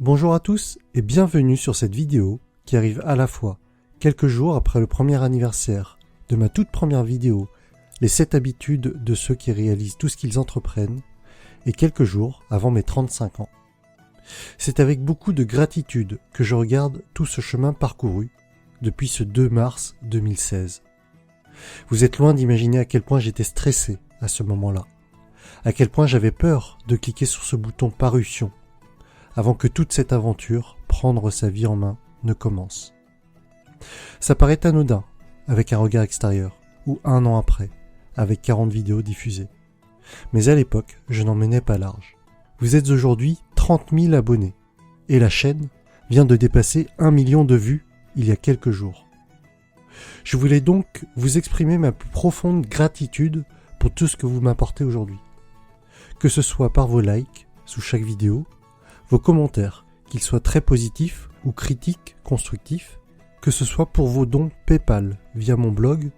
Bonjour à tous et bienvenue sur cette vidéo qui arrive à la fois quelques jours après le premier anniversaire de ma toute première vidéo, les 7 habitudes de ceux qui réalisent tout ce qu'ils entreprennent, et quelques jours avant mes 35 ans. C'est avec beaucoup de gratitude que je regarde tout ce chemin parcouru depuis ce 2 mars 2016. Vous êtes loin d'imaginer à quel point j'étais stressé à ce moment-là, à quel point j'avais peur de cliquer sur ce bouton parution avant que toute cette aventure, prendre sa vie en main, ne commence. Ça paraît anodin, avec un regard extérieur, ou un an après, avec 40 vidéos diffusées. Mais à l'époque, je n'en menais pas large. Vous êtes aujourd'hui 30 000 abonnés, et la chaîne vient de dépasser 1 million de vues il y a quelques jours. Je voulais donc vous exprimer ma plus profonde gratitude pour tout ce que vous m'apportez aujourd'hui. Que ce soit par vos likes sous chaque vidéo, vos commentaires, qu'ils soient très positifs ou critiques, constructifs, que ce soit pour vos dons PayPal via mon blog,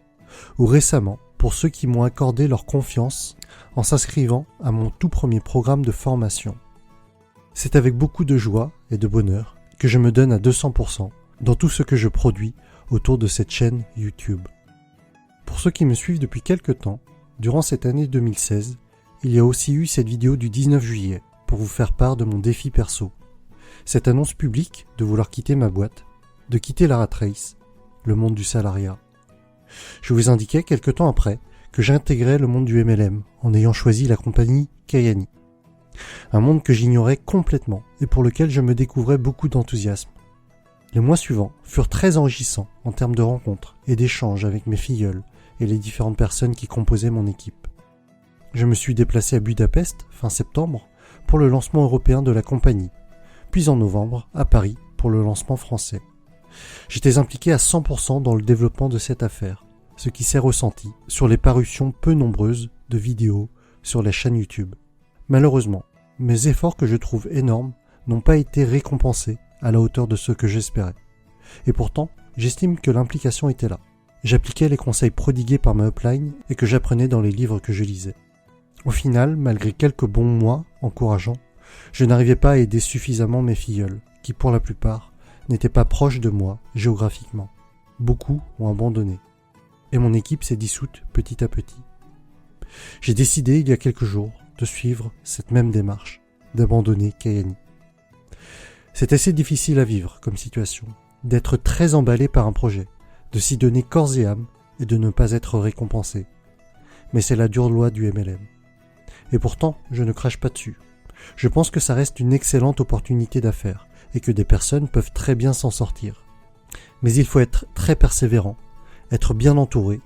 ou récemment pour ceux qui m'ont accordé leur confiance en s'inscrivant à mon tout premier programme de formation. C'est avec beaucoup de joie et de bonheur que je me donne à 200% dans tout ce que je produis autour de cette chaîne YouTube. Pour ceux qui me suivent depuis quelques temps, durant cette année 2016, il y a aussi eu cette vidéo du 19 juillet pour vous faire part de mon défi perso. Cette annonce publique de vouloir quitter ma boîte, de quitter la rat race, le monde du salariat. Je vous indiquais quelque temps après que j'intégrais le monde du MLM en ayant choisi la compagnie Kayani. Un monde que j'ignorais complètement et pour lequel je me découvrais beaucoup d'enthousiasme. Les mois suivants furent très enrichissants en termes de rencontres et d'échanges avec mes filleuls et les différentes personnes qui composaient mon équipe. Je me suis déplacé à Budapest fin septembre pour le lancement européen de la compagnie, puis en novembre à Paris pour le lancement français. J'étais impliqué à 100% dans le développement de cette affaire, ce qui s'est ressenti sur les parutions peu nombreuses de vidéos sur la chaîne YouTube. Malheureusement, mes efforts que je trouve énormes n'ont pas été récompensés à la hauteur de ce que j'espérais. Et pourtant, j'estime que l'implication était là. J'appliquais les conseils prodigués par ma upline et que j'apprenais dans les livres que je lisais. Au final, malgré quelques bons mois encourageants, je n'arrivais pas à aider suffisamment mes filleuls, qui pour la plupart n'étaient pas proches de moi géographiquement. Beaucoup ont abandonné, et mon équipe s'est dissoute petit à petit. J'ai décidé il y a quelques jours de suivre cette même démarche, d'abandonner Kayani. C'est assez difficile à vivre comme situation, d'être très emballé par un projet, de s'y donner corps et âme et de ne pas être récompensé. Mais c'est la dure loi du MLM. Et pourtant, je ne crache pas dessus. Je pense que ça reste une excellente opportunité d'affaires et que des personnes peuvent très bien s'en sortir. Mais il faut être très persévérant, être bien entouré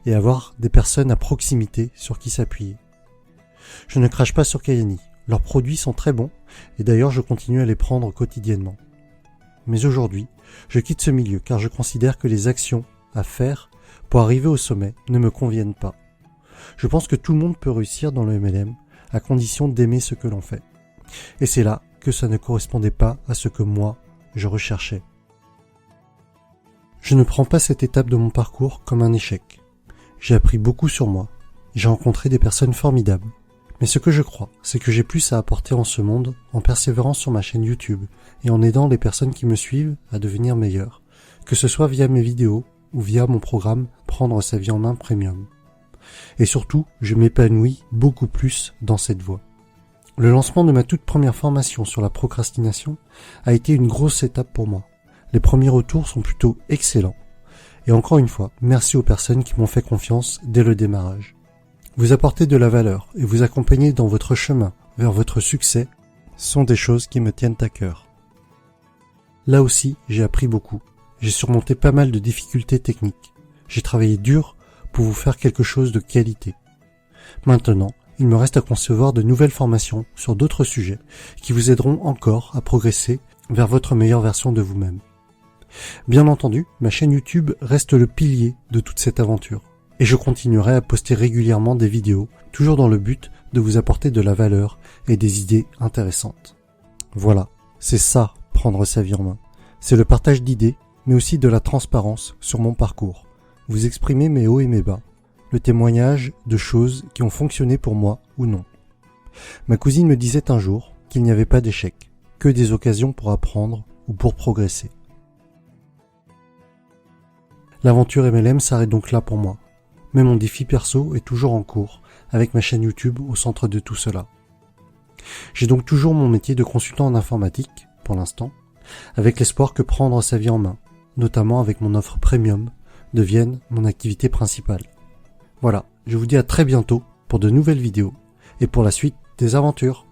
et avoir des personnes à proximité sur qui s'appuyer. Je ne crache pas sur Kayani. Leurs produits sont très bons et d'ailleurs je continue à les prendre quotidiennement. Mais aujourd'hui, je quitte ce milieu car je considère que les actions à faire pour arriver au sommet ne me conviennent pas. Je pense que tout le monde peut réussir dans le MLM à condition d'aimer ce que l'on fait. Et c'est là que ça ne correspondait pas à ce que moi, je recherchais. Je ne prends pas cette étape de mon parcours comme un échec. J'ai appris beaucoup sur moi, j'ai rencontré des personnes formidables. Mais ce que je crois, c'est que j'ai plus à apporter en ce monde en persévérant sur ma chaîne YouTube et en aidant les personnes qui me suivent à devenir meilleures, que ce soit via mes vidéos ou via mon programme Prendre sa vie en main Premium. Et surtout, je m'épanouis beaucoup plus dans cette voie. Le lancement de ma toute première formation sur la procrastination a été une grosse étape pour moi. Les premiers retours sont plutôt excellents. Et encore une fois, merci aux personnes qui m'ont fait confiance dès le démarrage. Vous apporter de la valeur et vous accompagner dans votre chemin vers votre succès sont des choses qui me tiennent à cœur. Là aussi, j'ai appris beaucoup. J'ai surmonté pas mal de difficultés techniques. J'ai travaillé dur pour vous faire quelque chose de qualité. Maintenant, il me reste à concevoir de nouvelles formations sur d'autres sujets qui vous aideront encore à progresser vers votre meilleure version de vous-même. Bien entendu, ma chaîne YouTube reste le pilier de toute cette aventure. Et je continuerai à poster régulièrement des vidéos, toujours dans le but de vous apporter de la valeur et des idées intéressantes. Voilà, c'est ça, prendre sa vie en main. C'est le partage d'idées, mais aussi de la transparence sur mon parcours. Vous exprimer mes hauts et mes bas, le témoignage de choses qui ont fonctionné pour moi ou non. Ma cousine me disait un jour qu'il n'y avait pas d'échec, que des occasions pour apprendre ou pour progresser. L'aventure MLM s'arrête donc là pour moi, mais mon défi perso est toujours en cours, avec ma chaîne YouTube au centre de tout cela. J'ai donc toujours mon métier de consultant en informatique, pour l'instant, avec l'espoir que prendre sa vie en main, notamment avec mon offre premium, devienne mon activité principale. Voilà, je vous dis à très bientôt pour de nouvelles vidéos et pour la suite des aventures.